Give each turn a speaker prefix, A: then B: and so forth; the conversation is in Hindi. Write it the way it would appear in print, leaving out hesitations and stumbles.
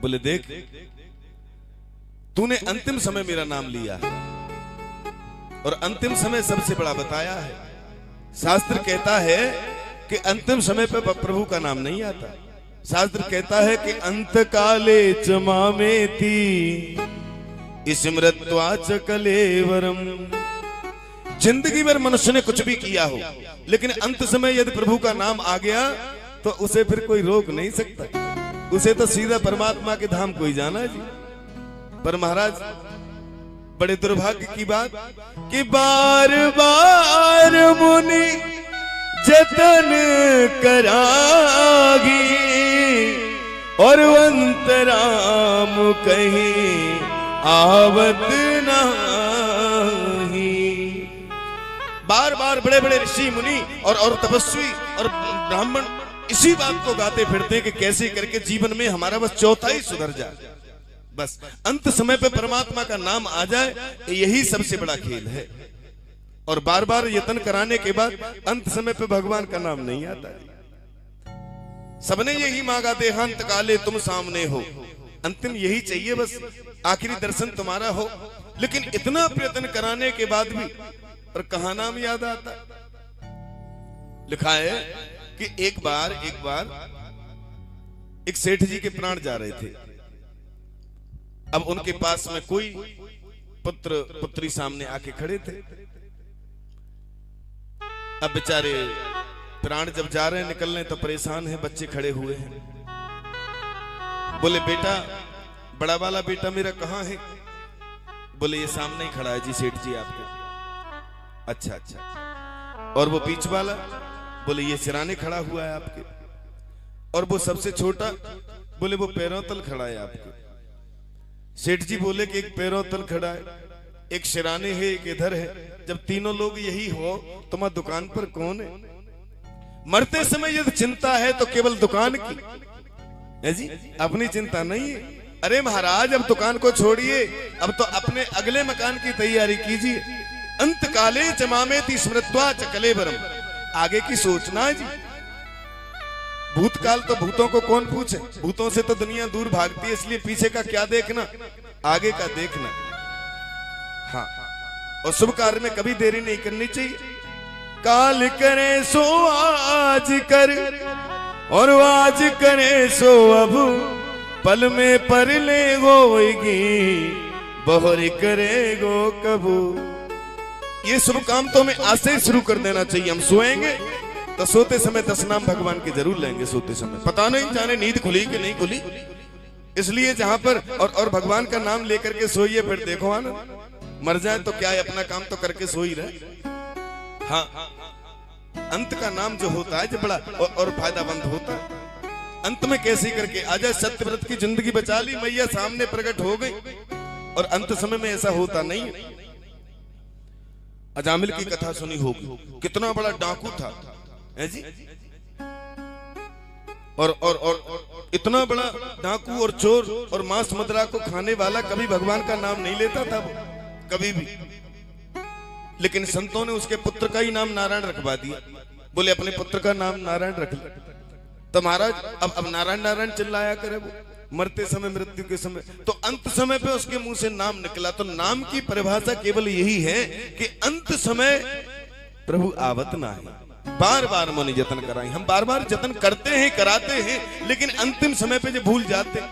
A: बोले देख, तूने अंतिम समय मेरा नाम लिया और अंतिम समय सबसे बड़ा बताया है। शास्त्र कहता है कि अंतिम समय पे प्रभु का नाम नहीं आता। शास्त्र कहता है कि अंत काले च मामेति स्मृत्वा च कलेवरम। जिंदगी भर मनुष्य ने कुछ भी किया हो, लेकिन अंत समय यदि प्रभु का नाम आ गया तो उसे फिर कोई रोक नहीं सकता। उसे तो सीधा परमात्मा के धाम को ही जाना है जी। पर महाराज बड़े दुर्भाग्य की बात कि बार बार मुनि जतन करागी और अंतराम कहीं आवत नहीं। बार बार बड़े बड़े ऋषि मुनि और तपस्वी और ब्राह्मण इसी बात को गाते फिरते कि कैसे करके जीवन में हमारा बस चौथाई सुधर जाए, बस अंत समय पे परमात्मा का नाम आ जाए, यही सबसे बड़ा खेल है। और बार बार यत्न कराने के बाद अंत समय पे भगवान का नाम नहीं आता। सबने यही मांगा, देहांत काले तुम सामने हो, अंतिम यही चाहिए, बस आखिरी दर्शन तुम्हारा हो। लेकिन इतना प्रयत्न कराने के बाद भी और कहा नाम याद आता। लिखा है कि एक बार एक सेठ जी के प्राण जा रहे थे। अब उनके पास में कोई पुत्र पुत्री सामने आके खड़े थे। अब बेचारे प्राण जब जा रहे हैं निकलने तो परेशान हैं, बच्चे खड़े हुए हैं। बोले बेटा, बड़ा वाला बेटा मेरा कहाँ है? बोले ये सामने ही खड़ा है जी सेठ जी आपके। अच्छा। और वो बीच वाला? बोले ये सिराने खड़ा हुआ है आपके। और वो सबसे छोटा? बोले वो पैरों तल खड़ा है आपके। सेठ जी बोले कि एक पैरों तल खड़ा है, एक सिराने है, एक इधर है। जब तीनों लोग यही हो तो मैं दुकान पर कौन है? मरते समय यदि चिंता है तो केवल दुकान की है जी, अपनी चिंता नहीं है। अरे महाराज अब दुकान को छोड़िए, अब तो अपने अगले मकान की तैयारी कीजिए। अंत काले च मामेति स्मृत्वा च कलेवरम। आगे की सोचना है जी। भूतकाल तो भूतों को कौन पूछे, भूतों से तो दुनिया दूर भागती है, इसलिए पीछे का क्या देखना, आगे का देखना। हाँ, और शुभ कार्य में कभी देरी नहीं करनी चाहिए। काल करे सो आज कर और आज करे सो अब, पल में पर ले गोएगी बहरी करेगो कबू। ये शुभ काम तो हमें आज से ही शुरू कर देना चाहिए। हम सोएंगे तो सोते समय 10 नाम भगवान के जरूर लेंगे। सोते समय पता नहीं जाने नींद खुली कि नहीं खुली, इसलिए जहां पर और भगवान का नाम लेकर के सोइए, फिर देखो आनंद। मर जाए तो क्या है, अपना काम तो करके सो ही रहे। हाँ, अंत का नाम जो होता है जो बड़ा और फायदामंद होता है। अंत में कैसे करके आ जाए, सत्यव्रत की जिंदगी बचा ली, मैया सामने प्रकट हो गई। और अंत समय में ऐसा होता नहीं। अजामिल की कथा सुनी होगी, कितना बड़ा डाकू था है जी। और इतना बड़ा डाकू और चोर और मांस मदिरा को खाने वाला कभी भगवान का नाम नहीं लेता था वो, कभी भी। लेकिन संतों ने उसके पुत्र का ही नाम नारायण रखवा दिया। बोले अपने पुत्र का नाम नारायण रख लिया। तो महाराज अब नारायण नारायण चिल्लाया करे वो मरते समय, मृत्यु के समय। तो अंत समय पे उसके मुंह से नाम निकला। तो नाम की परिभाषा केवल यही है कि अंत समय प्रभु आवत ना है। बार बार मन जतन कराएं। हम बार बार जतन करते हैं, कराते हैं, लेकिन अंतिम समय पे जो भूल जाते हैं।